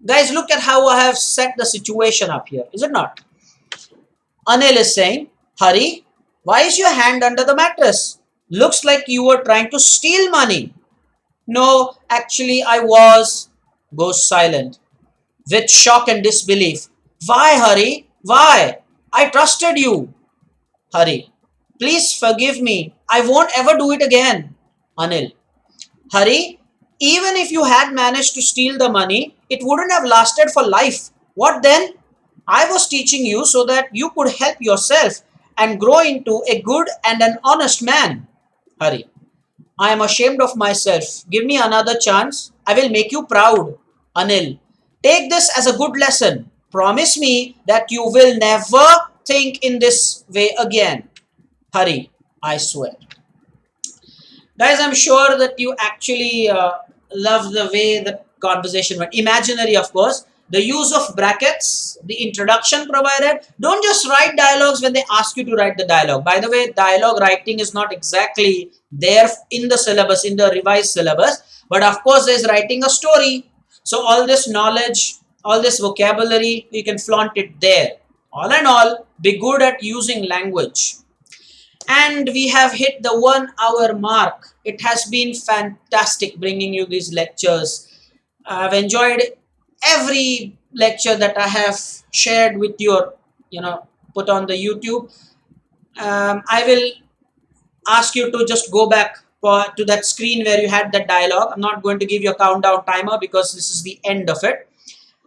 Guys, look at how I have set the situation up here, is it not? Anil is saying, Hari, why is your hand under the mattress? Looks like you were trying to steal money. No, actually I was. Goes silent with shock and disbelief. Why, Hari? Why? I trusted you. Hari, please forgive me. I won't ever do it again. Anil, Hari, even if you had managed to steal the money, it wouldn't have lasted for life. What then? I was teaching you so that you could help yourself and grow into a good and an honest man. Hari, I am ashamed of myself. Give me another chance. I will make you proud. Anil, take this as a good lesson. Promise me that you will never think in this way again. Hari, I swear. Guys, I'm sure that you actually love the way the conversation went. Imaginary, of course. the use of brackets, the introduction provided. Don't just write dialogues when they ask you to write the dialogue. By the way, dialogue writing is not exactly there in the syllabus, in the revised syllabus, but of course there's writing a story. So all this knowledge, all this vocabulary, you can flaunt it there. All in all, be good at using language. And we have hit the 1 hour mark. It has been fantastic bringing you these lectures. I've enjoyed every lecture that I have shared with your, put on the YouTube. I will ask you to just go back to that screen where you had that dialogue. I'm not going to give you a countdown timer because this is the end of it.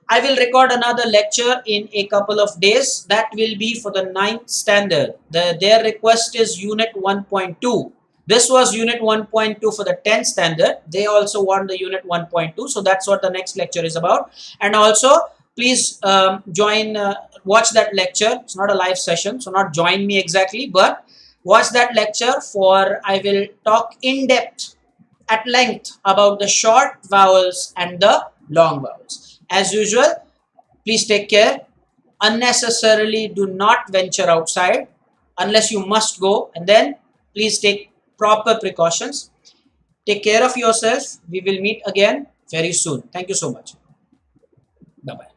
I will record another lecture in a couple of days. That will be for the 9th standard. Their request is Unit 1.2. This was Unit 1.2 for the 10th standard. They also want the Unit 1.2. So that's what the next lecture is about. And also, please watch that lecture. It's not a live session, so not join me exactly, but watch that lecture I will talk in depth, at length, about the short vowels and the long vowels. As usual, please take care. Unnecessarily do not venture outside unless you must go, and then please take proper precautions. Take care of yourself. We will meet again very soon. Thank you so much. Bye-bye.